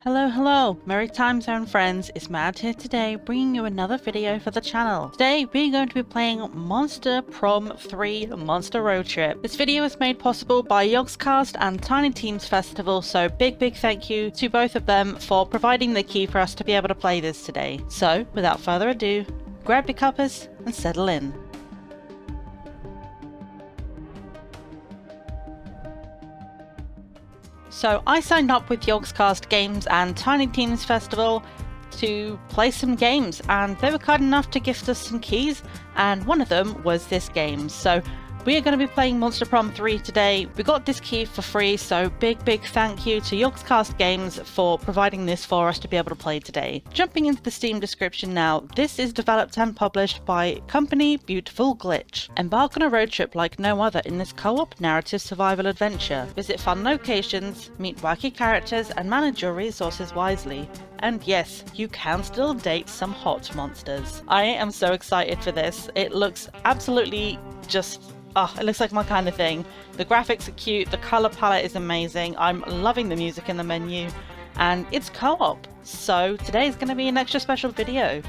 Hello, Merry Time Zone friends, it's Mad here today bringing you another video for the channel. Today we're going to be playing Monster Prom 3 Monster Roadtrip. This video is made possible by Yogscast and Tiny Teams Festival, so big thank you to both of them for providing the key for us to be able to play this today. So without further ado, grab your cuppas and settle in. So I signed up with Yogscast Games and Tiny Teams Festival to play some games, and they were kind enough to gift us some keys, and one of them was this game. So we are going to be playing Monster Prom 3 today. We got this key for free, so big thank you to Yogscast Games for providing this for us to be able to play today. Jumping into the Steam description now, this is developed and published by company Beautiful Glitch. Embark on a road trip like no other in this co-op narrative survival adventure. Visit fun locations, meet wacky characters, and manage your resources wisely. And yes, you can still date some hot monsters. I am so excited for this. It looks absolutely just... it looks like my kind of thing. The graphics are cute, the colour palette is amazing, I'm loving the music in the menu, and it's co-op. So today is going to be an extra special video.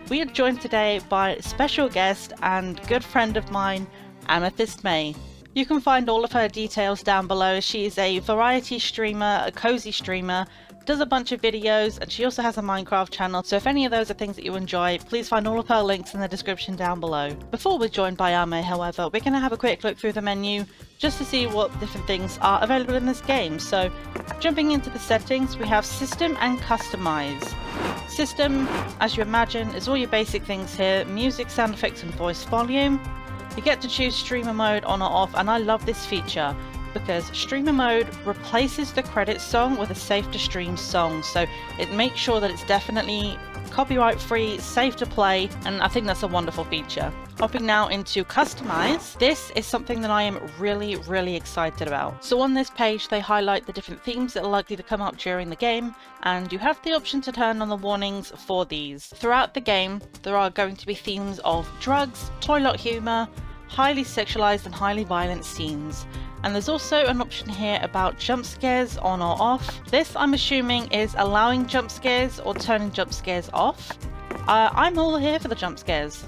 We are joined today by a special guest and good friend of mine, AmethystMay. You can find all of her details down below. She is a variety streamer, a cozy streamer, does a bunch of videos, and she also has a Minecraft channel, so if any of those are things that you enjoy, please find all of her links in the description down below. Before we're joined by Ame, however, we're going to have a quick look through the menu just to see what different things are available in this game. So jumping into the settings, we have System and Customize. System, as you imagine, is all your basic things here: music, sound effects and voice volume. You get to choose streamer mode on or off, and I love this feature because streamer mode replaces the credits song with a safe to stream song, so it makes sure that it's definitely copyright free, safe to play, and I think that's a wonderful feature. Hopping now into Customize, this is something that I am really excited about. So on this page they highlight the different themes that are likely to come up during the game, and you have the option to turn on the warnings for these. Throughout the game there are going to be themes of drugs, toilet humour, highly sexualized and highly violent scenes. And there's also an option here about jump scares on or off. This, I'm assuming, is allowing jump scares or turning jump scares off. I'm all here for the jump scares.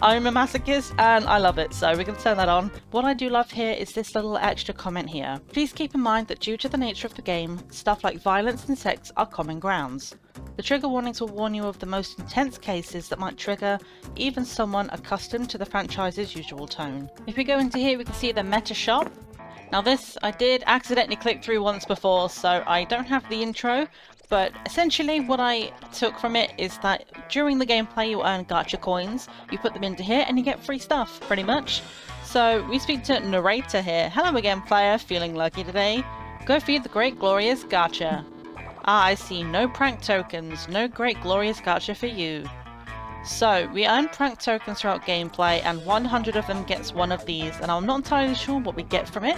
I'm a masochist and I love it, so we can turn that on. What I do love here is this little extra comment here. Please keep in mind that due to the nature of the game, stuff like violence and sex are common grounds. The trigger warnings will warn you of the most intense cases that might trigger even someone accustomed to the franchise's usual tone. If we go into here, we can see the meta shop. Now this, I did accidentally click through once before, so I don't have the intro, but essentially what I took from it is that during the gameplay you earn gacha coins, you put them into here and you get free stuff, pretty much. So we speak to narrator here. Hello again player, feeling lucky today? Go feed the great glorious gacha. Ah, I see, no prank tokens, no great glorious gacha for you. So, we earn prank tokens throughout gameplay, and 100 of them gets one of these, and I'm not entirely sure what we get from it,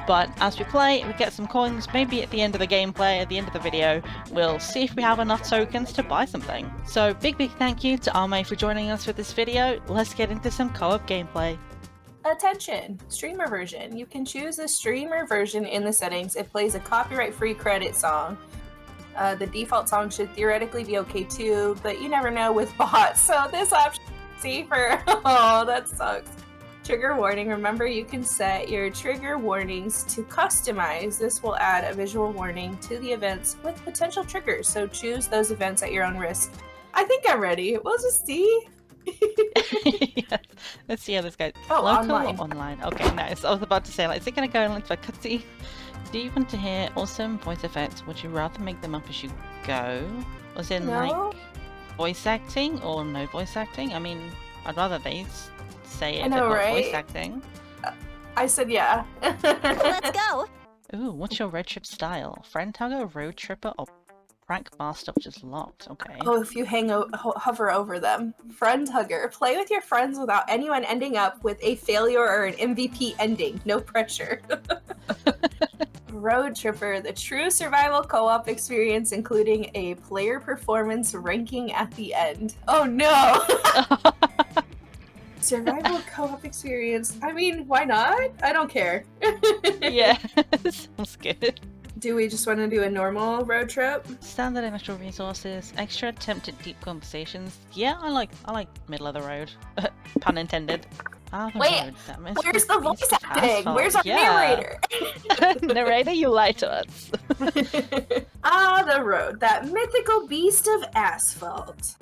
but as we play, we get some coins. Maybe at the end of the gameplay, at the end of the video, we'll see if we have enough tokens to buy something. So, big thank you to Ame for joining us for this video. Let's get into some co-op gameplay. Attention! Streamer version. You can choose the streamer version in the settings. It plays a copyright-free credit song. The default song should theoretically be okay too, but you never know with bots, so this option is safer. Oh, that sucks. Trigger warning. Remember, you can set your trigger warnings to customize. This will add a visual warning to the events with potential triggers, so choose those events at your own risk. I think I'm ready. We'll just see. Yes. Let's see how this goes. Oh, local online. Or online? Okay, nice. I was about to say, like, is it going to go into a cutscene? Do you want to hear awesome voice effects? Would you rather make them up as you go? Was in like voice acting or no voice acting? I mean, I'd rather they say it, but not voice acting. I said yeah. Let's go! Ooh, what's your road trip style? Friend hugger, road tripper, or prank master, which is locked? Okay. Oh, if you hover over them. Friend hugger. Play with your friends without anyone ending up with a failure or an MVP ending. No pressure. Road Tripper, the true survival co-op experience, including a player performance ranking at the end. Oh no! Survival co-op experience. I mean, why not? I don't care. Yeah, sounds good. Do we just want to do a normal road trip? Standard initial resources, extra attempt at deep conversations. Yeah, I like middle of the road. Pun intended. Wait, where's the voice acting? Where's our narrator? Narrator, you lie to us. The road, that mythical beast of asphalt.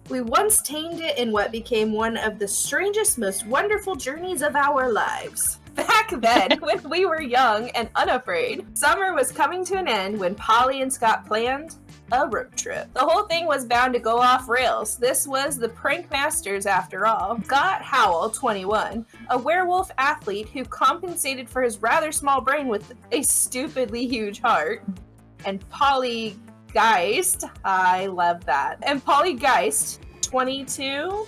We once tamed it in what became one of the strangest, most wonderful journeys of our lives. Back then, when we were young and unafraid, summer was coming to an end when Polly and Scott planned a road trip. The whole thing was bound to go off rails. This was the Prank Masters after all. Scott Howell, 21, a werewolf athlete who compensated for his rather small brain with a stupidly huge heart. And Polly Geist, I love that. And Polly Geist, 22,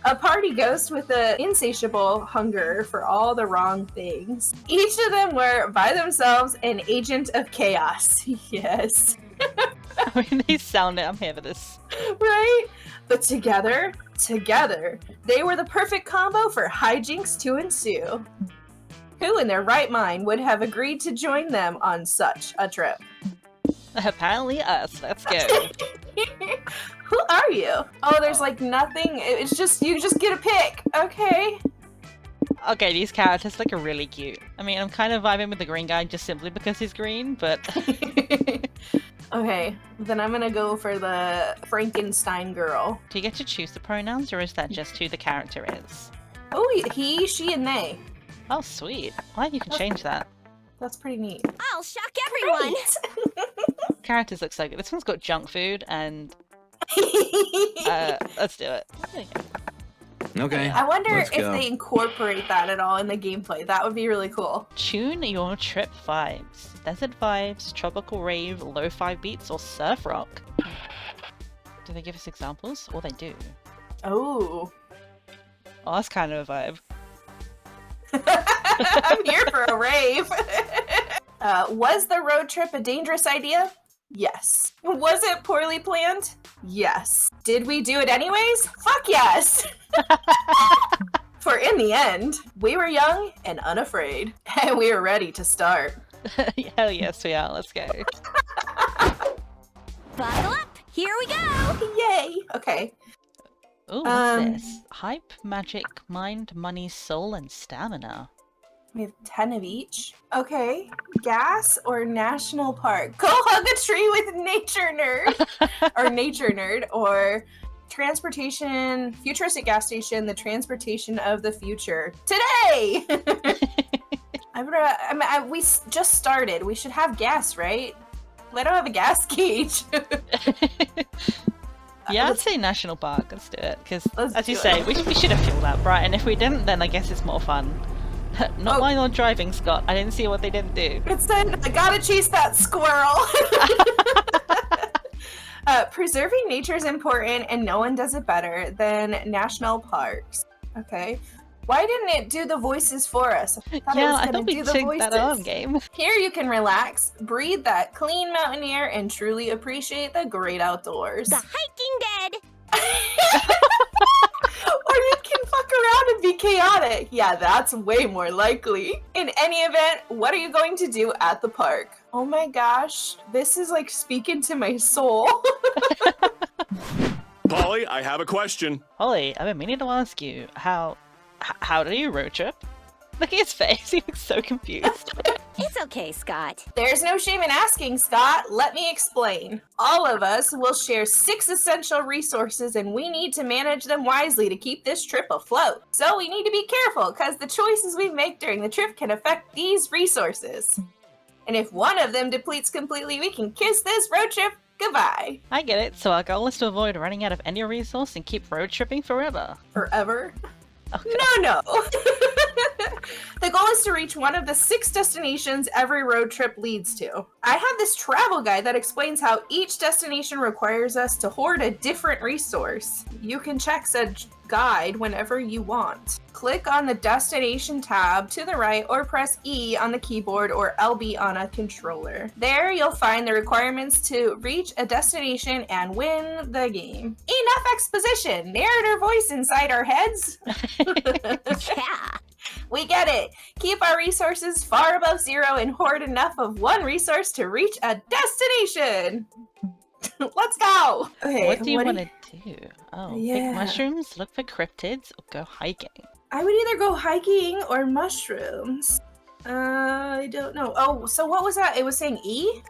a party ghost with an insatiable hunger for all the wrong things. Each of them were, by themselves, an agent of chaos. Yes. I mean, they sound it. I'm here for this. Right? But together, they were the perfect combo for hijinks to ensue. Who in their right mind would have agreed to join them on such a trip? Apparently us. Let's go. Who are you? Oh, there's like nothing. It's just, you just get a pick. Okay. Okay, these characters are really cute. I mean, I'm kind of vibing with the green guy just simply because he's green, but... Okay, then I'm gonna go for the Frankenstein girl. Do you get to choose the pronouns, or is that just who the character is? Oh, he, she, and they. Oh, sweet. Well, you can change that. That's pretty neat. I'll shock everyone! Characters look so good. This one's got junk food, and... let's do it. Okay. I wonder if they incorporate that at all in the gameplay. That would be really cool. Tune your trip vibes. Desert vibes, tropical rave, lo-fi beats, or surf rock. Do they give us examples? Or they do. Oh. Oh, that's kind of a vibe. I'm here for a rave. Was the road trip a dangerous idea? Yes. Was it poorly planned? Yes. Did we do it anyways? Fuck yes! For in the end, we were young and unafraid, and we were ready to start. Hell yes we are, let's go. Buckle up! Here we go! Yay! Okay. Ooh, what's this? Hype, magic, mind, money, soul, and stamina. We have 10 of each. Okay. Gas or national park? Go hug a tree with nature nerd! Or nature nerd, or transportation, futuristic gas station, the transportation of the future. Today! We just started. We should have gas, right? I don't have a gas gauge. Yeah, I'd say national park. Let's do it. Because, as you say, we should have fueled up, right? And if we didn't, then I guess it's more fun. Not while you're driving, Scott. I didn't see what they didn't do. It said, I gotta chase that squirrel. Preserving nature is important, and no one does it better than national parks. Okay. Why didn't it do the voices for us? I thought we took that on game. Here you can relax, breathe that clean mountain air, and truly appreciate the great outdoors. The hiking dead! Or you can fuck around and be chaotic. Yeah, that's way more likely. In any event, what are you going to do at the park? Oh my gosh, this is like speaking to my soul. Polly, I have a question. Polly, I've been meaning to ask you, how do you road trip? Look at his face, he looks so confused. It's okay, Scott. There's no shame in asking, Scott. Let me explain. All of us will share 6 essential resources, and we need to manage them wisely to keep this trip afloat. So we need to be careful, because the choices we make during the trip can affect these resources. And if one of them depletes completely, we can kiss this road trip goodbye. I get it, so our goal is to avoid running out of any resource and keep road tripping forever. Forever? Okay. No. The goal is to reach one of the 6 destinations every road trip leads to. I have this travel guide that explains how each destination requires us to hoard a different resource. You can check said guide whenever you want. Click on the destination tab to the right or press E on the keyboard or LB on a controller. There you'll find the requirements to reach a destination and win the game. Enough exposition! Narrator voice inside our heads! Yeah! We get it. Keep our resources far above zero and hoard enough of one resource to reach a destination. Let's go. Okay, What do you want to do? Oh, Yeah. pick mushrooms, look for cryptids, or go hiking. I would either go hiking or mushrooms. I don't know. Oh, so what was that? It was saying E?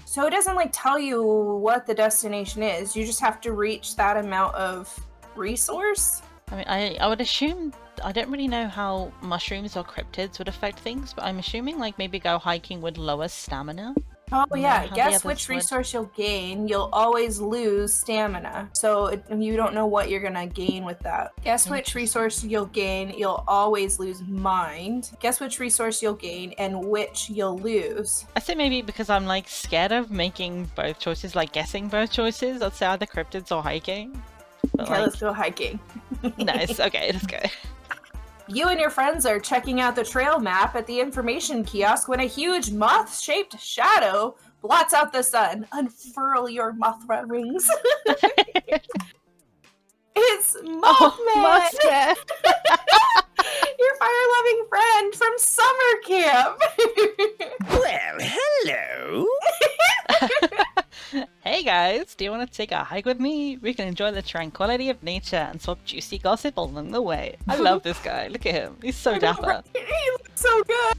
So it doesn't like tell you what the destination is. You just have to reach that amount of resource? I mean, I would assume, I don't really know how mushrooms or cryptids would affect things, but I'm assuming like maybe go hiking would lower stamina. Oh Yeah, yeah, how the guess others which would. resource you'll gain. You'll always lose stamina. So you don't know what you're gonna gain with that. Guess which resource you'll gain. You'll always lose mind. Guess which resource you'll gain and which you'll lose. I say maybe because I'm like scared of making both choices, like guessing both choices. I'd say either cryptids or hiking. But Okay, like, let's go hiking. nice. Okay, let's go. You and your friends are checking out the trail map at the information kiosk when a huge moth-shaped shadow blots out the sun. Unfurl your Mothra wings. It's Mothman! Oh, Mothman. Your fire-loving friend from summer camp! Well, hello. Hey guys, do you want to take a hike with me? We can enjoy the tranquility of nature and swap juicy gossip along the way. I love this guy. Look at him. He's so dapper. He looks so good!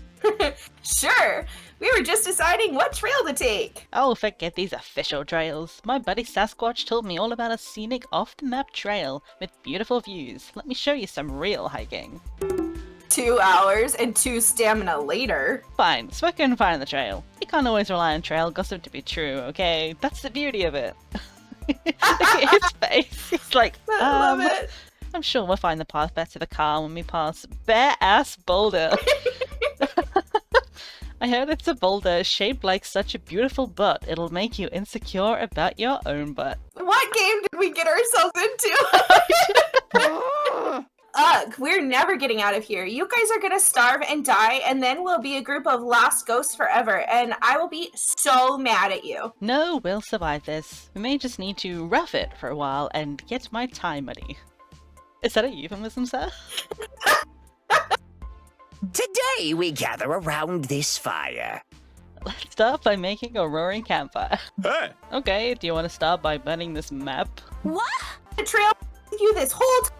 Sure! We were just deciding what trail to take! Oh, forget these official trails. My buddy Sasquatch told me all about a scenic off-the-map trail with beautiful views. Let me show you some real hiking. 2 hours and 2 stamina later. Fine, so I can find the trail. You can't always rely on trail gossip to be true, okay? That's the beauty of it. Look at his face. He's like, I love it. I'm sure we'll find the path back to the car when we pass Bare-Ass Boulder. I heard it's a boulder shaped like such a beautiful butt, it'll make you insecure about your own butt. What game did we get ourselves into? Ugh, we're never getting out of here. You guys are gonna starve and die, and then we'll be a group of lost ghosts forever, and I will be so mad at you. No, we'll survive this. We may just need to rough it for a while and get my time money. Is that a euphemism, sir? Today we gather around this fire. Let's start by making a roaring campfire. Hey, Okay, do you want to start by burning this map? What? The trail with you this whole time.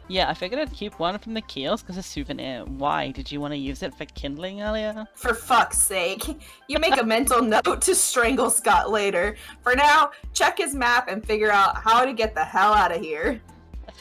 Yeah, I figured I'd keep one from the kiosk as a souvenir. Why? Did you want to use it for kindling earlier? For fuck's sake. You make a mental note to strangle Scott later. For now, check his map and figure out how to get the hell out of here.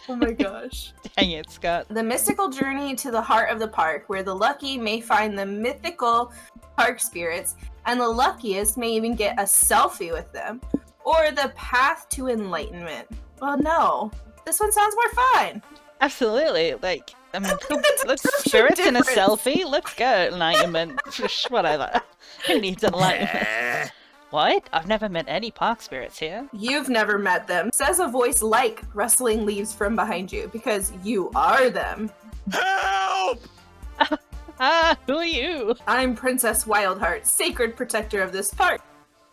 Oh my gosh. Dang it, Scott. The mystical journey to the heart of the park, where the lucky may find the mythical park spirits, and the luckiest may even get a selfie with them. Or the path to enlightenment. Well, no. This one sounds more fun. Absolutely. Like, I mean, That's let's such a spirits in a difference. selfie? Let's go. Enlightenment. Whatever. Who needs enlightenment? What? I've never met any park spirits here. You've never met them, says a voice like rustling leaves from behind you, because you are them. help! Ah, who are you? I'm Princess Wildheart, sacred protector of this park.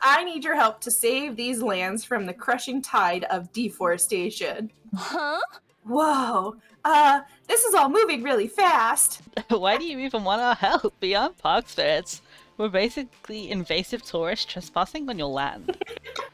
I need your help to save these lands from the crushing tide of deforestation. Huh? Whoa, this is all moving really fast. Why do you even want our help beyond park spirits? We're basically invasive tourists trespassing on your land.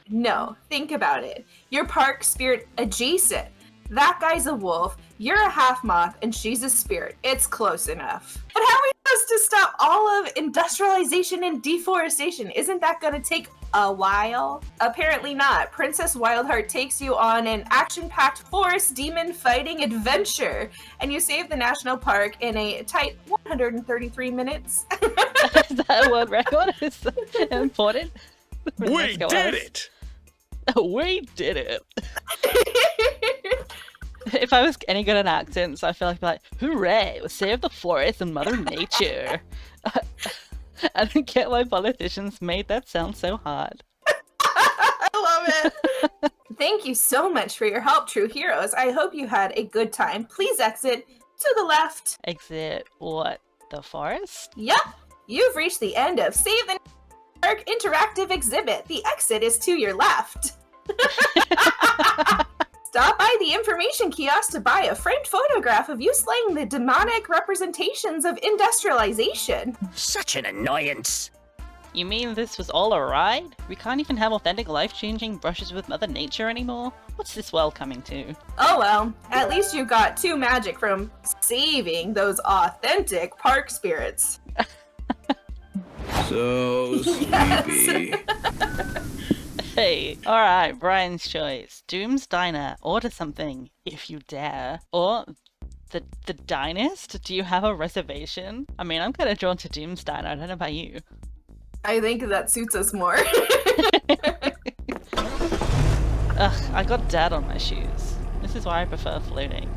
No, think about it. You're park spirit adjacent. That guy's a wolf, you're a half moth, and she's a spirit. It's close enough. But how are we supposed to stop all of industrialization and deforestation? Isn't that gonna take a while? Apparently not. Princess Wildheart takes you on an action-packed forest demon fighting adventure, and you save the national park in a tight 133 minutes. Is that a world record? Is that important? We Let's go did on. it! We did it! If I was any good at accents, I feel like I'd be like, hooray, we saved the forest and Mother Nature. I don't get why politicians made that sound so hard. I love it. Thank you so much for your help, true heroes. I hope you had a good time. Please exit to the left. Exit what? The forest? Yup, you've reached the end of Save the Park Interactive Exhibit. The exit is to your left. Stop by the information kiosk to buy a framed photograph of you slaying the demonic representations of industrialization. Such an annoyance. You mean this was all a ride? We can't even have authentic life-changing brushes with Mother Nature anymore? What's this world coming to? Oh well, at least you got 2 magic from saving those authentic park spirits. So sleepy. Hey, alright, Brian's choice. Doom's Diner. Order something, if you dare. Or the Dinest? Do you have a reservation? I mean, I'm kind of drawn to Doom's Diner. I don't know about you. I think that suits us more. Ugh, I got dirt on my shoes. This is why I prefer floating.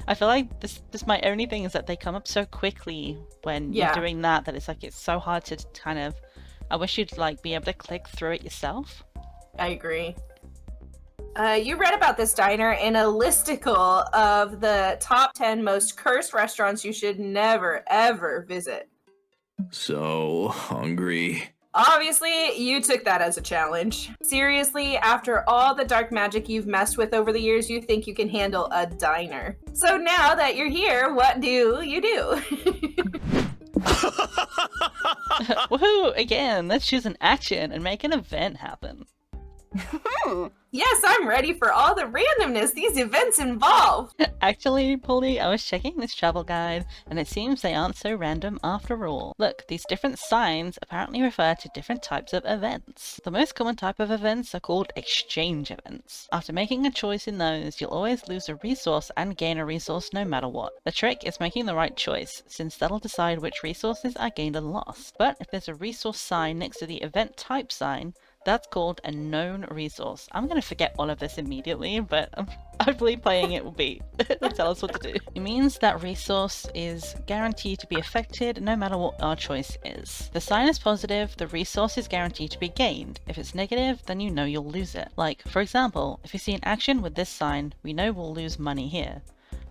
I feel like this my only thing is that they come up so quickly when you're doing that it's like it's so hard to kind of. I wish you'd like be able to click through it yourself. I agree. You read about this diner in a listicle of the top 10 most cursed restaurants you should never, ever visit. So hungry. Obviously, you took that as a challenge. Seriously, after all the dark magic you've messed with over the years, you think you can handle a diner. So now that you're here, what do you do? Woohoo! Again, let's choose an action and make an event happen. Yes, I'm ready for all the randomness these events involve. Actually, Polly, I was checking this travel guide, and it seems they aren't so random after all. Look, these different signs apparently refer to different types of events. The most common type of events are called exchange events. After making a choice in those, you'll always lose a resource and gain a resource no matter what. The trick is making the right choice, since that'll decide which resources are gained and lost. But if there's a resource sign next to the event type sign, that's called a known resource. I'm gonna forget all of this immediately, but hopefully playing it will tell us what to do. It means that resource is guaranteed to be affected no matter what our choice is. If the sign is positive, the resource is guaranteed to be gained. If it's negative, then you know you'll lose it. Like, for example, if you see an action with this sign, we know we'll lose money here.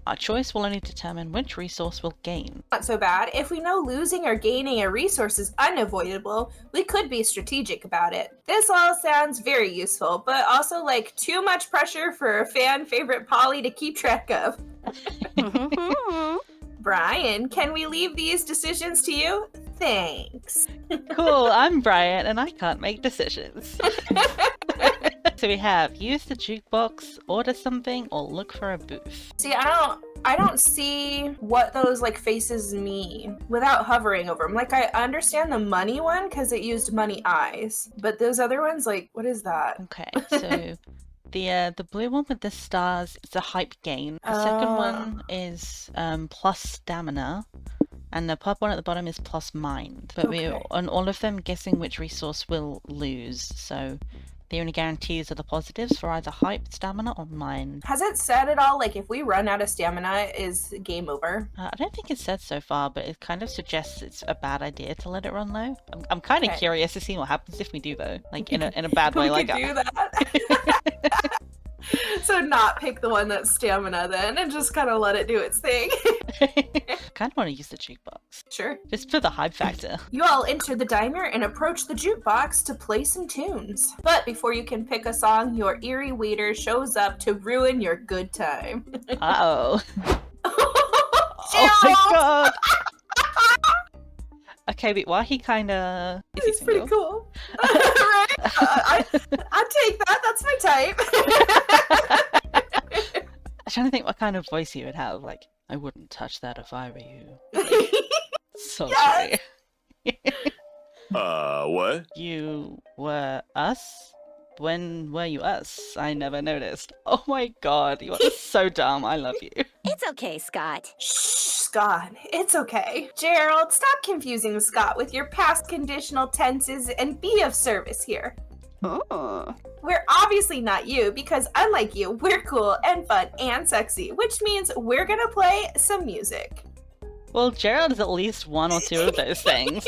Our choice will only determine which resource we'll gain. Not so bad. If we know losing or gaining a resource is unavoidable, we could be strategic about it. This all sounds very useful, but also like too much pressure for a fan favorite Polly to keep track of. Brian, can we leave these decisions to you? Thanks. Cool, I'm Brian and I can't make decisions. So we have use the jukebox, order something, or look for a booth. See, I don't see what those like faces mean without hovering over them. Like I understand the money one because it used money eyes, but those other ones, like, what is that? Okay, so the blue one with the stars is a hype gain. The second one is plus stamina. And the purple one at the bottom is plus mind. But we're on all of them guessing which resource we'll lose. So the only guarantees are the positives for either hype, stamina, or mind. Has it said at all, like, if we run out of stamina, is game over? I don't think it's said so far, but it kind of suggests it's a bad idea to let it run low. I'm kind of curious to see what happens if we do, though. Like, in a bad way. We could do that. So not pick the one that's stamina then, and just kind of let it do its thing. Kind of want to use the jukebox. Sure. Just for the hype factor. You all enter the diner and approach the jukebox to play some tunes. But before you can pick a song, your eerie waiter shows up to ruin your good time. Uh-oh. Oh my god! Okay, but why he kinda... He's pretty cool. Right? I take that, that's my type. I'm trying to think what kind of voice he would have. Like, I wouldn't touch that if I were you. So sorry. What? You were us? When were you us? I never noticed. Oh my god, you are so dumb. I love you. It's okay, Scott. Shh, Scott, it's okay. Gerald, stop confusing Scott with your past conditional tenses and be of service here. Oh. We're obviously not you because unlike you, we're cool and fun and sexy, which means we're gonna play some music. Well, Gerald is at least one or two of those things.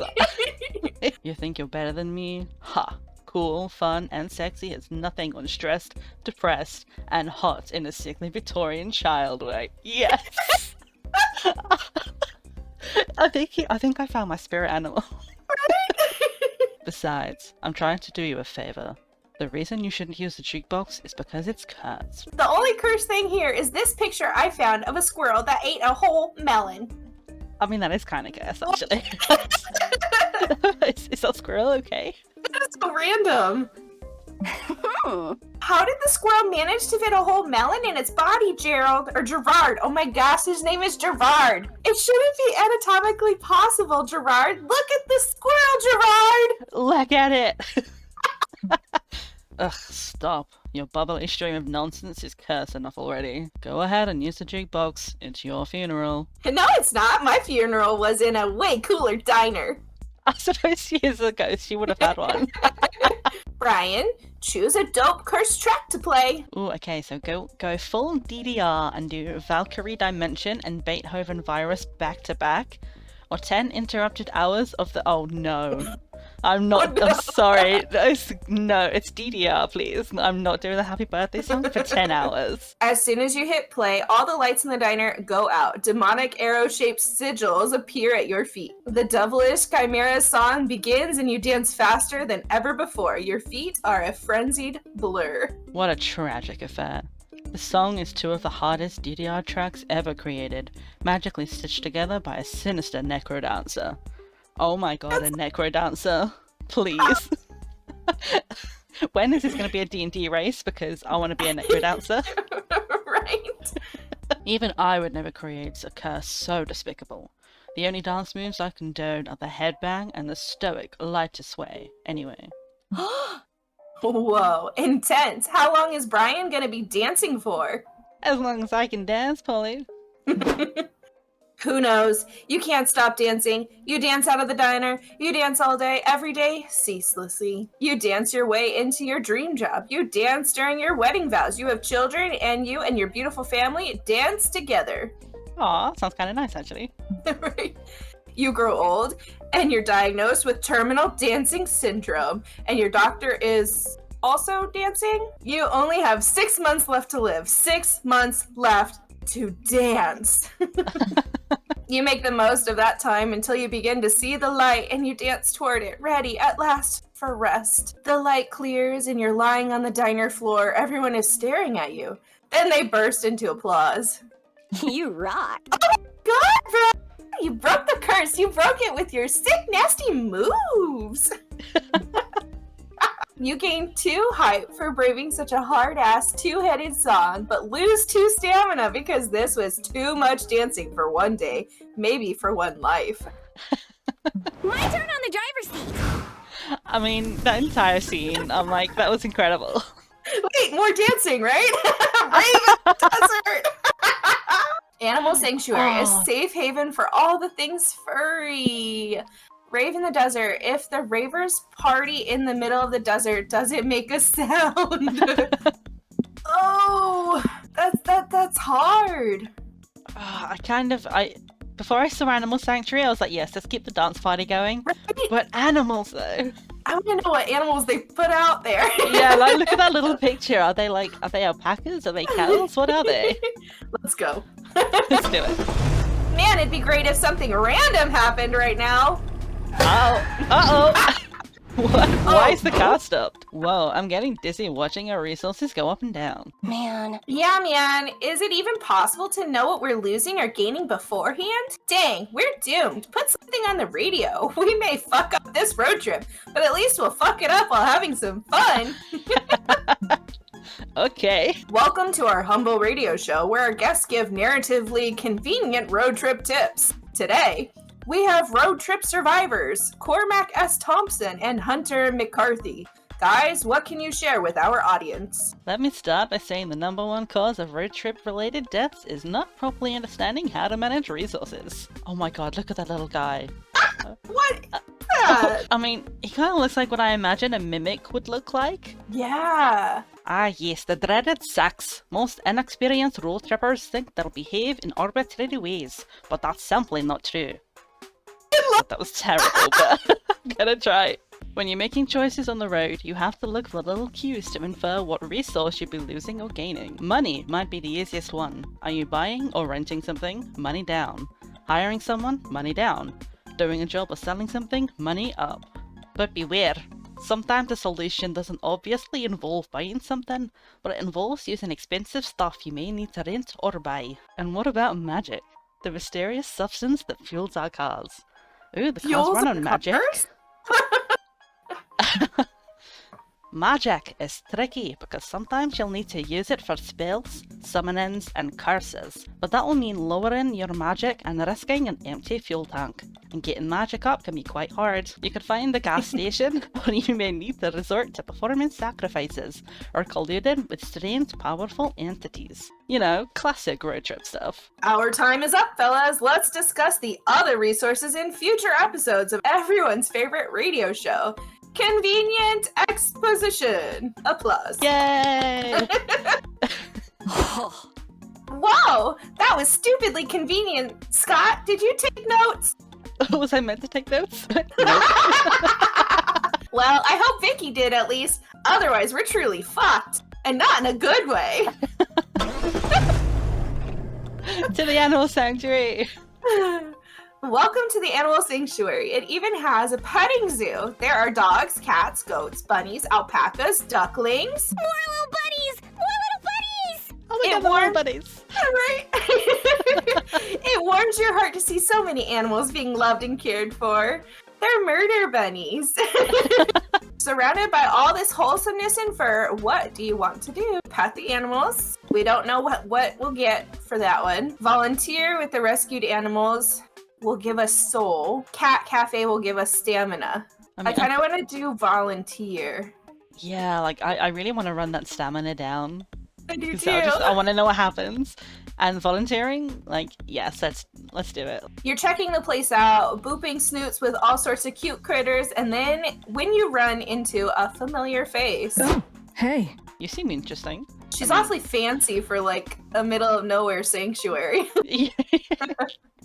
You think you're better than me? Ha! Cool, fun, and sexy is nothing on stressed, depressed, and hot in a sickly Victorian child way. Yes! I think I found my spirit animal. Besides, I'm trying to do you a favor. The reason you shouldn't use the jukebox is because it's cursed. The only cursed thing here is this picture I found of a squirrel that ate a whole melon. I mean, that is kind of cursed, actually. Is that squirrel okay? That's so random. How did the squirrel manage to fit a whole melon in its body, Gerald? Or Gerard? Oh my gosh, his name is Gerard. It shouldn't be anatomically possible, Gerard. Look at the squirrel, Gerard! Look at it! Ugh, stop. Your bubbly stream of nonsense is cursed enough already. Go ahead and use the jukebox. It's your funeral. No, it's not. My funeral was in a way cooler diner. I suppose she is a ghost. She would have had one. Brian, choose a dope cursed track to play. Ooh, okay, so go full DDR and do Valkyrie Dimension and Beethoven Virus back to back. Or 10 interrupted hours of the... Oh, no. I'm not... Oh, no. I'm sorry. No, it's DDR, please. I'm not doing the happy birthday song for 10 hours. As soon as you hit play, all the lights in the diner go out. Demonic arrow-shaped sigils appear at your feet. The devilish chimera song begins and you dance faster than ever before. Your feet are a frenzied blur. What a tragic affair. The song is 2 of the hardest DDR tracks ever created, magically stitched together by a sinister necro dancer. Oh my god, a necro dancer. Please. When is this going to be a D&D race? Because I want to be a necro dancer. Right? Even I would never create a curse so despicable. The only dance moves I condone are the headbang and the stoic light to sway. Anyway. Whoa, intense. How long is Brian gonna be dancing for? As long as I can dance, Polly. Who knows? You can't stop dancing. You dance out of the diner. You dance all day, every day, ceaselessly. You dance your way into your dream job. You dance during your wedding vows. You have children, and you and your beautiful family dance together. Aw, sounds kind of nice, actually. Right? You grow old, and you're diagnosed with terminal dancing syndrome, and your doctor is also dancing. You only have 6 months left to live. 6 months left to dance. You make the most of that time until you begin to see the light, and you dance toward it, ready at last for rest. The light clears, and you're lying on the diner floor. Everyone is staring at you. Then they burst into applause. You rock. God, bro! You broke the curse! You broke it with your sick, nasty moves! You gain 2 hype for braving such a hard-ass 2-headed song, but lose 2 stamina because this was too much dancing for 1 day, maybe for 1 life. My turn on the driver's seat. I mean, that entire scene, I'm like, that was incredible. Wait, more dancing, right? Brave desert! Animal Sanctuary, a safe haven for all the things furry. Rave in the desert. If the ravers party in the middle of the desert, does it make a sound? Oh, that's hard. Before I saw Animal Sanctuary, I was like, yes, let's keep the dance party going. Right? But animals, though. I want to know what animals they put out there. Yeah, like, look at that little picture. Are they alpacas? Are they cows? What are they? Let's go. Let's do it. Man, it'd be great if something random happened right now. Oh, uh-oh. What? Why is the car stopped? Whoa, I'm getting dizzy watching our resources go up and down. Man. Yeah, man. Is it even possible to know what we're losing or gaining beforehand? Dang, we're doomed. Put something on the radio. We may fuck up this road trip, but at least we'll fuck it up while having some fun. Okay. Welcome to our humble radio show where our guests give narratively convenient road trip tips. Today, we have road trip survivors, Cormac S. Thompson and Hunter McCarthy. Guys, what can you share with our audience? Let me start by saying the #1 cause of road trip related deaths is not properly understanding how to manage resources. Oh my god, look at that little guy. What is that? I mean, he kind of looks like what I imagine a mimic would look like. Yeah. Ah yes, the dreaded sax. Most inexperienced road trippers think they'll behave in arbitrary ways, but that's simply not true. That was terrible, but I'm gonna try. When you're making choices on the road, you have to look for little cues to infer what resource you'll be losing or gaining. Money might be the easiest one. Are you buying or renting something? Money down. Hiring someone? Money down. Doing a job or selling something? Money up. But beware, Sometimes the solution doesn't obviously involve buying something, but it involves using expensive stuff you may need to rent or buy. And what about magic? The mysterious substance that fuels our cars. Ooh, the cars Fuels run our on magic. cars? Magic is tricky because sometimes you'll need to use it for spells, summonings, and curses, but that will mean lowering your magic and risking an empty fuel tank. And getting magic up can be quite hard. You can find a gas station, or you may need to resort to performing sacrifices, or colluding with strange, powerful entities. You know, classic road trip stuff. Our time is up, fellas. Let's discuss the other resources in future episodes of everyone's favorite radio show. Convenient exposition. Applause. Yay! Whoa, that was stupidly convenient. Scott, did you take notes? Was I meant to take notes? Well, I hope Vicky did at least. Otherwise, we're truly fucked. And not in a good way. To the animal sanctuary. Welcome to the Animal Sanctuary. It even has a petting zoo. There are dogs, cats, goats, bunnies, alpacas, ducklings. More little buddies! More little buddies! Oh my It god, the warmed- little buddies. Right? It warms your heart to see so many animals being loved and cared for. They're murder bunnies. Surrounded by all this wholesomeness and fur, what do you want to do? Pet the animals. We don't know what we'll get for that one. Volunteer with the rescued animals. Will give us soul. Cat Cafe will give us stamina. I kind of want to do volunteer. Yeah, like I really want to run that stamina down. I do So too. I want to know what happens. And volunteering, like, yes, let's do it. You're checking the place out, booping snoots with all sorts of cute critters, and then when you run into a familiar face. Oh, hey. You seem interesting. She's awfully fancy for like a middle of nowhere sanctuary.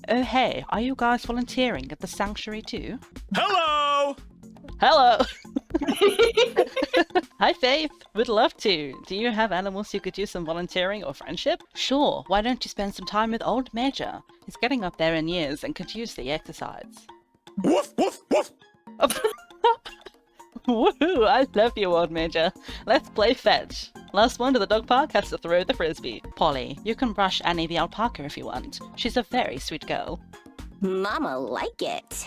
Oh, hey, are you guys volunteering at the sanctuary too? Hello! Hello! Hi, Faith. Would love to. Do you have animals who could use some volunteering or friendship? Sure, why don't you spend some time with old Major? He's getting up there in years and could use the exercise. Woof, woof, woof! Woohoo! I love you, old Major. Let's play fetch. Last one to the dog park has to throw the frisbee. Polly, you can brush Annie the alpaca if you want. She's a very sweet girl. Mama like it.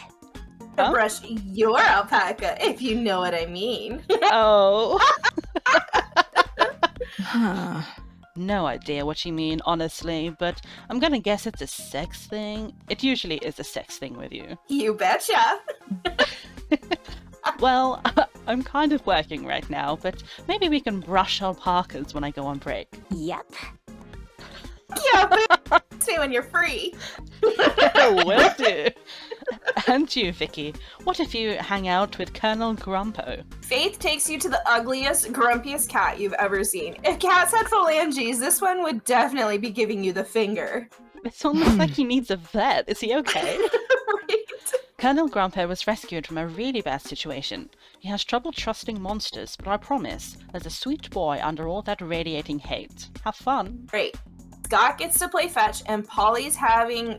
Huh? Brush your alpaca, if you know what I mean. Oh. Huh. No idea what you mean, honestly, but I'm gonna guess it's a sex thing. It usually is a sex thing with you. You betcha. Well, I'm kind of working right now, but maybe we can brush alpacas when I go on break. Yep. Yeah, but say when you're free. Will do. And you, Vicky, what if you hang out with Colonel Grumpo? Faith takes you to the ugliest, grumpiest cat you've ever seen. If cats had phalanges, this one would definitely be giving you the finger. It's almost like he needs a vet. Is he okay? Right? Colonel Grumpo was rescued from a really bad situation. He has trouble trusting monsters, but I promise, there's a sweet boy under all that radiating hate. Have fun. Great. Scott gets to play fetch, and Polly's having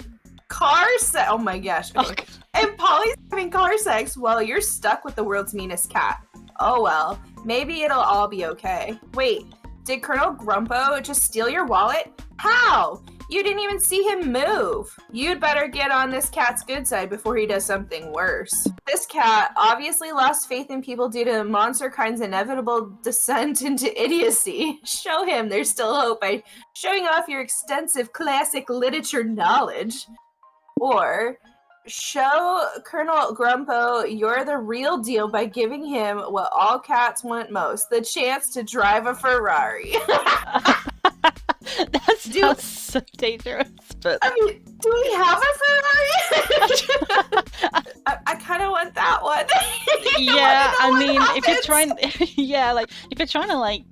car sex. Oh my gosh. Okay. Oh, God. And Polly's having car sex while you're stuck with the world's meanest cat. Oh well, maybe it'll all be okay. Wait, did Colonel Grumpo just steal your wallet? How? You didn't even see him move. You'd better get on this cat's good side before he does something worse. This cat obviously lost faith in people due to Monster Kind's inevitable descent into idiocy. Show him there's still hope by showing off your extensive classic literature knowledge. Or show Colonel Grumpo you're the real deal by giving him what all cats want most, the chance to drive a Ferrari. That sounds so dangerous, but... I mean, do we have a Ferrari? I kind of want that one. Yeah, I wanna know mean, what if you're happens. trying... yeah, like, if you're trying to, like,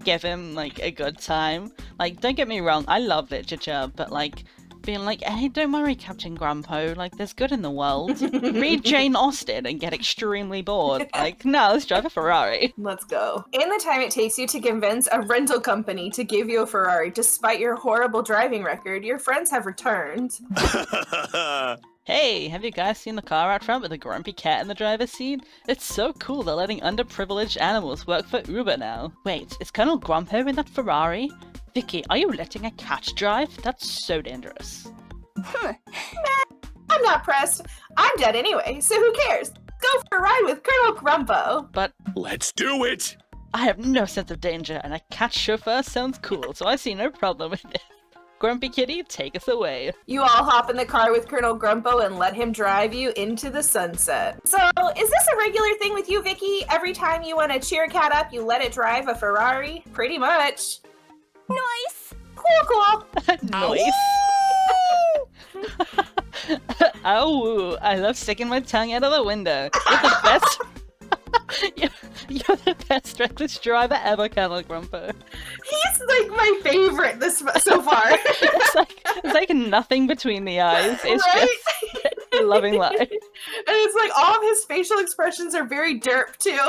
give him, like, a good time, like, don't get me wrong, I love literature, but, like, being like, hey, don't worry, Captain Grumpo, like, there's good in the world. Read Jane Austen and get extremely bored. Like, no, let's drive a Ferrari. Let's go. In the time it takes you to convince a rental company to give you a Ferrari, despite your horrible driving record, your friends have returned. Hey, have you guys seen the car out front with a grumpy cat in the driver's seat? It's so cool they're letting underprivileged animals work for Uber now. Wait, is Colonel Grumpo in that Ferrari? Vicky, are you letting a cat drive? That's so dangerous. I'm not pressed. I'm dead anyway, so who cares? Go for a ride with Colonel Grumpo. But Let's do it! I have no sense of danger, and a cat chauffeur sounds cool, so I see no problem with it. Grumpy Kitty, take us away. You all hop in the car with Colonel Grumpo and let him drive you into the sunset. So, is this a regular thing with you, Vicky? Every time you want to cheer a cat up, you let it drive a Ferrari? Pretty much. Nice. Cool. Nice. Oh, I love sticking my tongue out of the window. You're the best. You're the best reckless driver ever, Colonel Grumpo. He's like my favorite so far. It's like nothing between the eyes. It's right? just loving life. And it's like all of his facial expressions are very derp too.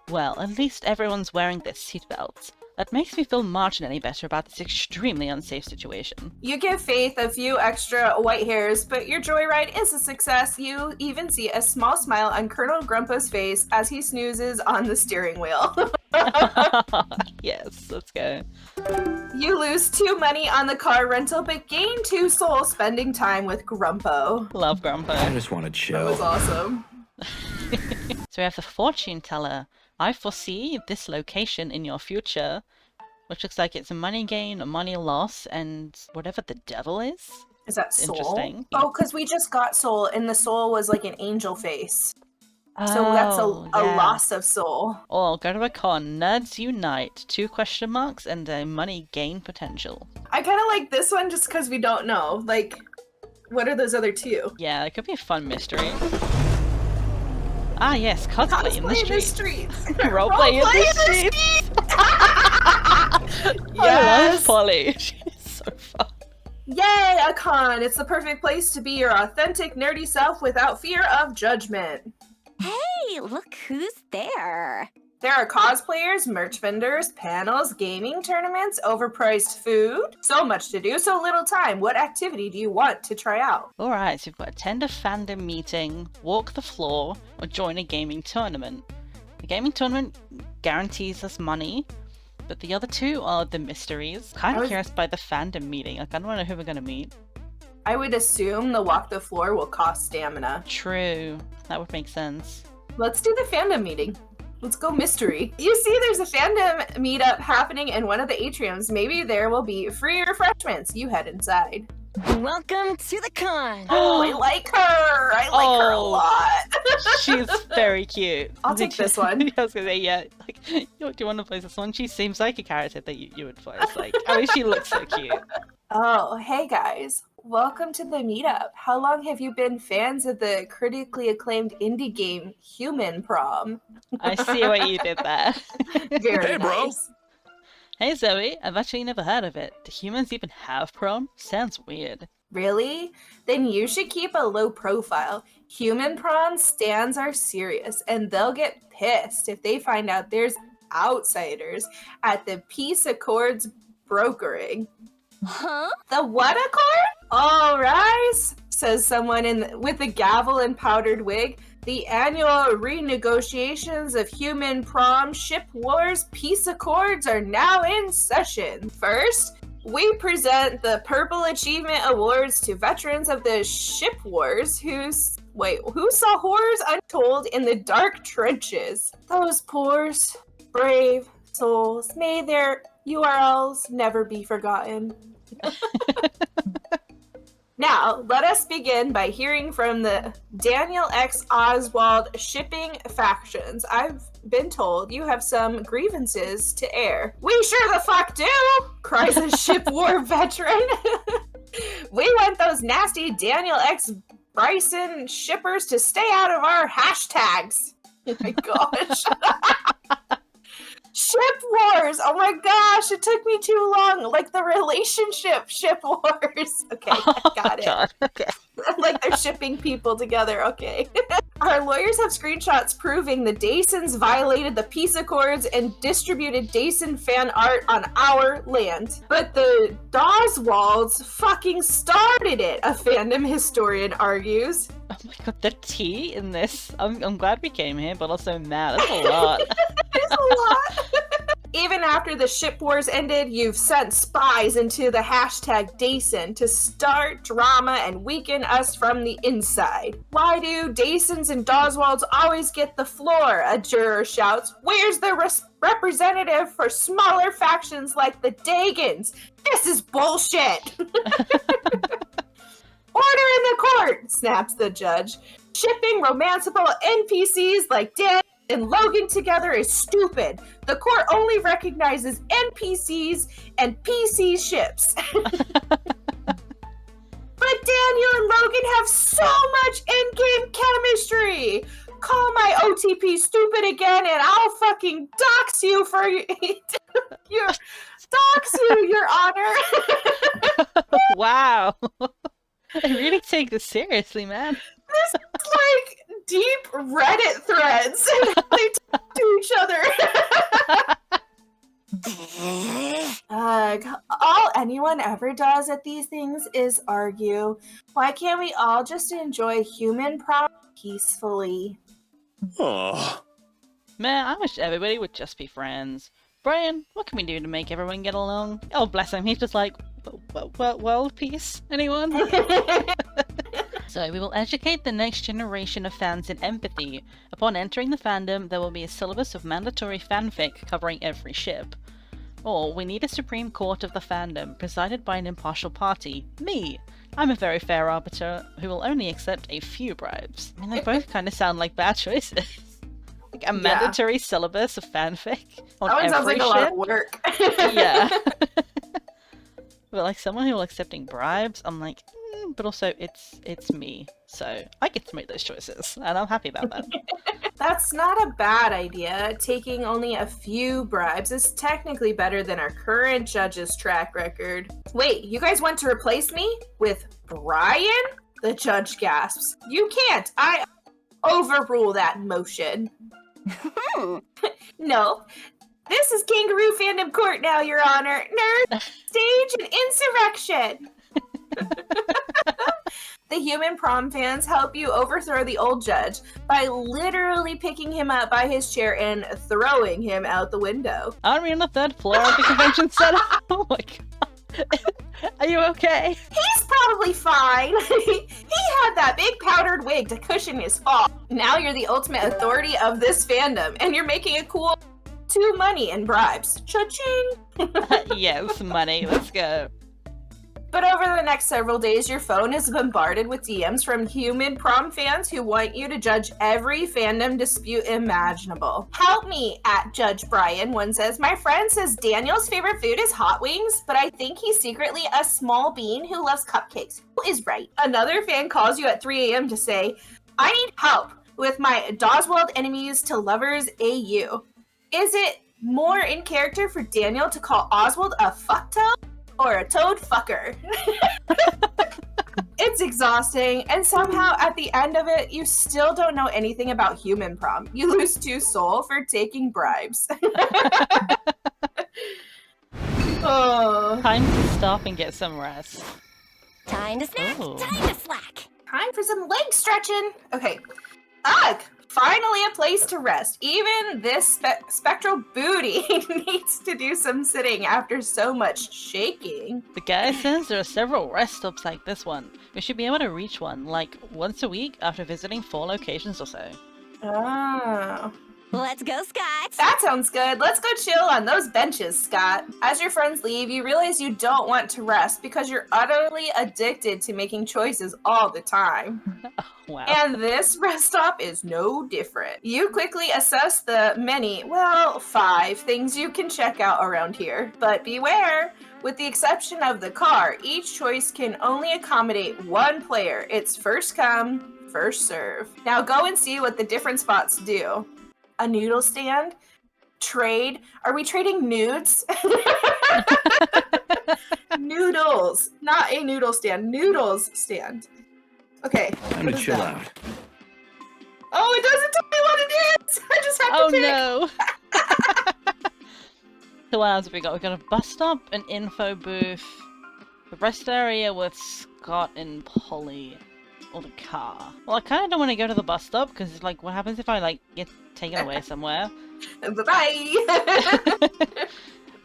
Well, at least everyone's wearing their seatbelts. That makes me feel marginally better about this extremely unsafe situation. You give Faith a few extra white hairs, but your joyride is a success. You even see a small smile on Colonel Grumpo's face as he snoozes on the steering wheel. Yes, let's go. You lose 2 money on the car rental, but gain 2 souls spending time with Grumpo. Love I Grumpo. just want to That chill. was awesome. So we have the fortune teller. I foresee this location in your future, which looks like it's a money gain, a money loss, and whatever the devil is. Is that soul? Interesting. Oh, because we just got soul, and the soul was like an angel face. So that's a yeah. loss of soul. Or go to a con, nerds unite, 2 question marks, and a money gain potential. I kind of like this one just because we don't know. Like, what are those other 2? Yeah, it could be a fun mystery. Ah yes, cosplay in the streets. Roleplay in the streets. I love Polly. She's so fun. Yay, a con! It's the perfect place to be your authentic nerdy self without fear of judgment. Hey, look who's there. There are cosplayers, merch vendors, panels, gaming tournaments, overpriced food. So much to do, so little time. What activity do you want to try out? Alright, so we've got attend a fandom meeting, walk the floor, or join a gaming tournament. The gaming tournament guarantees us money, but the other 2 are the mysteries. Kind of curious by the fandom meeting. Like, I don't know who we're gonna meet. I would assume the walk the floor will cost stamina. True. That would make sense. Let's do the fandom meeting. Let's go mystery. You see there's a fandom meetup happening in one of the atriums. Maybe there will be free refreshments. You head inside. Welcome to the con. Oh, I like her. I like her a lot. She's very cute. I'll take this one. I was gonna say, yeah. Like, do you want to play this one? She seems like a character that you would play. Like, I mean, she looks so cute. Oh, hey guys. Welcome to the meetup. How long have you been fans of the critically acclaimed indie game Human Prom? I see what you did there. Very Hey, bro. nice. Hey Zoe, I've actually never heard of it. Do humans even have prom? Sounds weird. Really? Then you should keep a low profile. Human Prom stands are serious, and they'll get pissed if they find out there's outsiders at the Peace Accords brokering. Huh? The what accord? All rise, says someone with a gavel and powdered wig. The annual renegotiations of Human Prom Ship Wars Peace Accords are now in session. First, we present the Purple Achievement Awards to veterans of the Ship Wars who saw horrors untold in the dark trenches. Those poor, brave souls, may their URLs never be forgotten. Now, let us begin by hearing from the Daniel X. Oswald shipping factions. I've been told you have some grievances to air. We sure the fuck do, cries a ship war veteran. We want those nasty Daniel X. Bryson shippers to stay out of our hashtags. Oh my gosh. Ship wars! Oh my gosh, it took me too long. Like the relationship ship wars. Okay, I got it. God. Okay. Like they're shipping people together. Okay. Our lawyers have screenshots proving the Dasons violated the peace accords and distributed Dason fan art on our land. But the Doswalds fucking started it, a fandom historian argues. Oh my god, the tea in this. I'm glad we came here, but also mad. That's a lot. There's a lot. Even after the ship wars ended, you've sent spies into the hashtag Dason to start drama and weaken us from the inside. Why do Dasons and Doswalds always get the floor? A juror shouts. Where's the representative for smaller factions like the Dagans? This is bullshit. Order in the court, snaps the judge. Shipping romanceable NPCs like Dan and Logan together is stupid. The court only recognizes NPCs and PC ships. But Daniel and Logan have so much in-game chemistry. Call my OTP stupid again and I'll fucking dox you for your your honor. Wow. I really take this seriously, man. This is like deep Reddit threads. They talk to each other. All anyone ever does at these things is argue. Why can't we all just enjoy human prom peacefully? Oh. Man, I wish everybody would just be friends. Brian, what can we do to make everyone get along? Oh, bless him, he's just like, world peace, anyone? So we will educate the next generation of fans in empathy. Upon entering the fandom, there will be a syllabus of mandatory fanfic covering every ship. Or we need a supreme court of the fandom, presided by an impartial party, me. I'm a very fair arbiter who will only accept a few bribes. I mean, they both kind of sound like bad choices. Like a mandatory syllabus of fanfic on that one sounds like ship? a lot of work. Yeah. But like someone who will accepting bribes, I'm like, but also it's me, so I get to make those choices, and I'm happy about that. That's not a bad idea. Taking only a few bribes is technically better than our current judge's track record. Wait, you guys want to replace me with Brian? The judge gasps. You can't. I overrule that motion. No. This is Kangaroo Fandom Court now, Your Honor. Nerd, stage an insurrection. The human prom fans help you overthrow the old judge by literally picking him up by his chair and throwing him out the window. Aren't we on the third floor of the convention center? Oh my god. Are you okay? He's probably fine. He had that big powdered wig to cushion his fall. Now you're the ultimate authority of this fandom, and you're making it cool. To money and bribes. Cha-ching! Yes, money. Let's go. But over the next several days, your phone is bombarded with DMs from human prom fans who want you to judge every fandom dispute imaginable. Help me, at Judge Brian, one says. My friend says Daniel's favorite food is hot wings, but I think he's secretly a small bean who loves cupcakes. Who is right? Another fan calls you at 3 a.m. to say, I need help with my Doswald enemies to lovers AU. Is it more in character for Daniel to call Oswald a fucktoad or a toad fucker? It's exhausting, and somehow at the end of it, you still don't know anything about human prom. You lose 2 soul for taking bribes. Oh. Time to stop and get some rest. Time to snap, Ooh. time to slack. Time for some leg stretching. Okay. Ugh! Finally a place to rest. Even this spectral booty needs to do some sitting after so much shaking. The guy says there are several rest stops like this one. We should be able to reach one, like, once a week after visiting 4 locations or so. Oh. Let's go, Scott. That sounds good. Let's go chill on those benches, Scott. As your friends leave, you realize you don't want to rest because you're utterly addicted to making choices all the time. Wow. And this rest stop is no different. You quickly assess the many, well, 5 things you can check out around here. But beware, with the exception of the car, each choice can only accommodate 1 player. It's first come, first serve. Now go and see what the different spots do. A noodle stand? trade. Are we trading nudes? Noodles. Not a noodle stand. Noodles stand. Okay. Time to chill out. Oh, it doesn't tell me what it is! I just have to pick. Oh no! So what else have we got? We've got a bus stop, an info booth, the rest area with Scott and Polly, or the car. Well, I kind of don't want to go to the bus stop, because, like, what happens if I, like, get taken away somewhere? Bye-bye!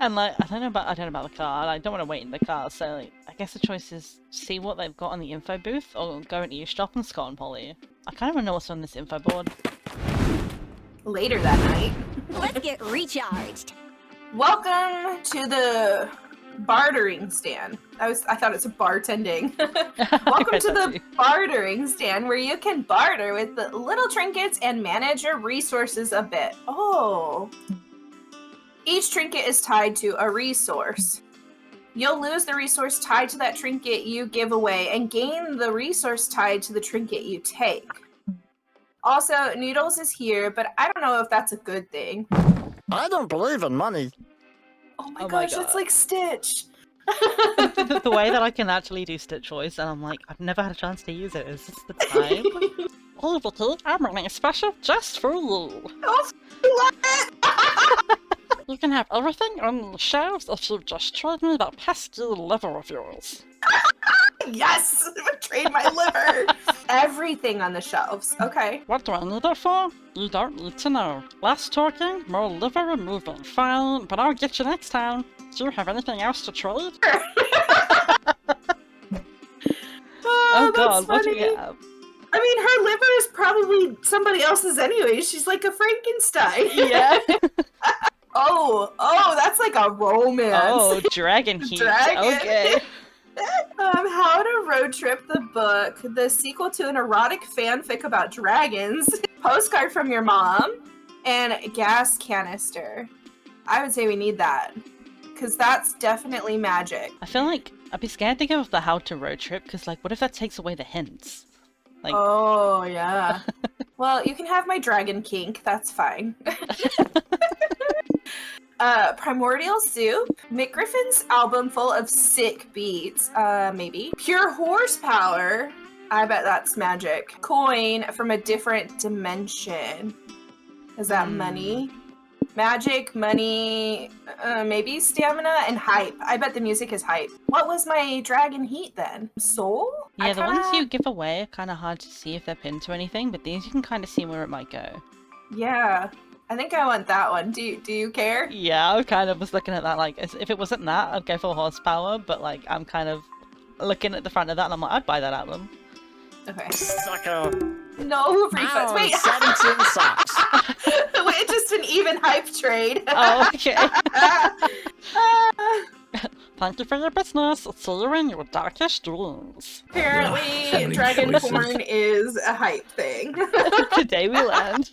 And, like, I don't know about the car, and I don't want to wait in the car, so, like, I guess the choice is see what they've got on the info booth, or go and eavesdrop on Scott and Polly. I kind of want to know what's on this info board. Later that night. Let's get recharged. Welcome to the bartering stand. I thought it's a bartending. Welcome to the bartering stand where you can barter with the little trinkets and manage your resources a bit. Oh. Each trinket is tied to a resource. You'll lose the resource tied to that trinket you give away and gain the resource tied to the trinket you take. Also, Noodles is here, but I don't know if that's a good thing. I don't believe in money. Oh my gosh, God. it's like Stitch. The way that I can actually do Stitch voice, and I'm like, I've never had a chance to use it. Is this the time? Oh, Vicky, I'm running a special just for you. Oh, I love it! You can have everything on the shelves if you just trade me that pesky liver of yours. Yes! Trade my liver! Everything on the shelves. Okay. What do I need it for? You don't need to know. Less talking, more liver removing. Fine, but I'll get you next time. Do you have anything else to trade? Oh god, what do we have? I mean, her liver is probably somebody else's anyway. She's like a Frankenstein. Yeah. Oh, that's like a romance. Oh, dragon heat. Dragon. Okay. How to Road Trip the book, the sequel to an erotic fanfic about dragons, postcard from your mom, and a gas canister. I would say we need that, because that's definitely magic. I feel like I'd be scared to go with the how to road trip, because, like, what if that takes away the hints? Like... Oh, yeah. Well, you can have my dragon kink, that's fine. Primordial Soup, Mick Griffin's album full of sick beats, maybe. Pure Horsepower, I bet that's magic. Coin from a different dimension. Is that money? Magic, money, maybe stamina, and hype. I bet the music is hype. What was my dragon heat then? Soul? Yeah, the ones you give away are kind of hard to see if they're pinned to anything, but these you can kind of see where it might go. Yeah. I think I want that one. Do you care? Yeah, I kind of was looking at that, like, if it wasn't that, I'd go for horsepower, but, like, I'm kind of looking at the front of that, and I'm like, I'd buy that album. Okay. Sucker. No refunds. Wait, 17 socks. Wait, just an even hype trade. Oh, okay. Thank you for your business. See you in your darkest dreams. Apparently, dragon porn is a hype thing. Today we learned.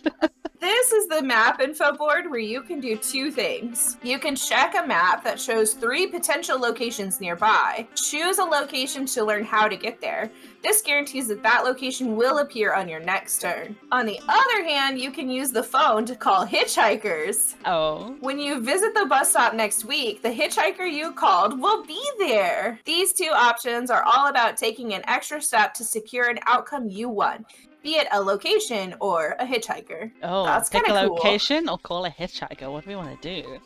This is the map info board where you can do two things. You can check a map that shows 3 potential locations nearby. Choose a location to learn how to get there. This guarantees that that location will appear on your next turn. On the other hand, you can use the phone to call hitchhikers. Oh. When you visit the bus stop next week, the hitchhiker you called will be there. These two options are all about taking an extra step to secure an outcome you want, be it a location or a hitchhiker. Oh, that's pick a kind of cool. location or call a hitchhiker. What do we want to do?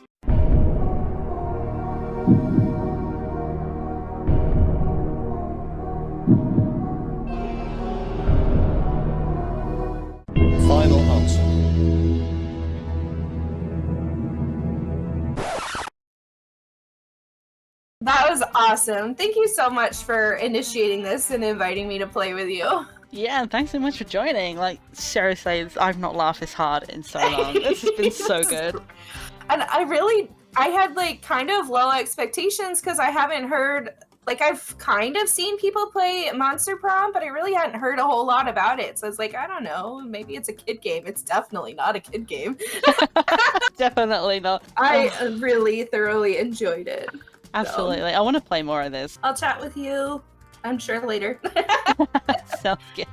Final answer. That was awesome. Thank you so much for initiating this and inviting me to play with you. Yeah, and thanks so much for joining. Like, seriously, I've not laughed this hard in so long. This has been so good. And I had like kind of low expectations because I haven't heard, like I've kind of seen people play Monster Prom, but I really hadn't heard a whole lot about it. So I was like, I don't know, maybe it's a kid game. It's definitely not a kid game. Definitely not. I really thoroughly enjoyed it. Absolutely. I want to play more of this. I'll chat with you I'm sure later. Sounds good.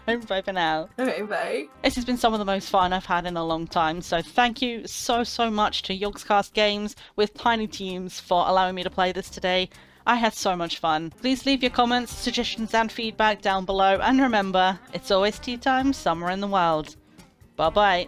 Right, bye for now. Okay, bye. This has been some of the most fun I've had in a long time, so thank you so much to Yogscast Games with Tiny Teams for allowing me to play this today. I had so much fun. Please leave your comments, suggestions and feedback down below, and remember, it's always tea time somewhere in the world. Bye bye.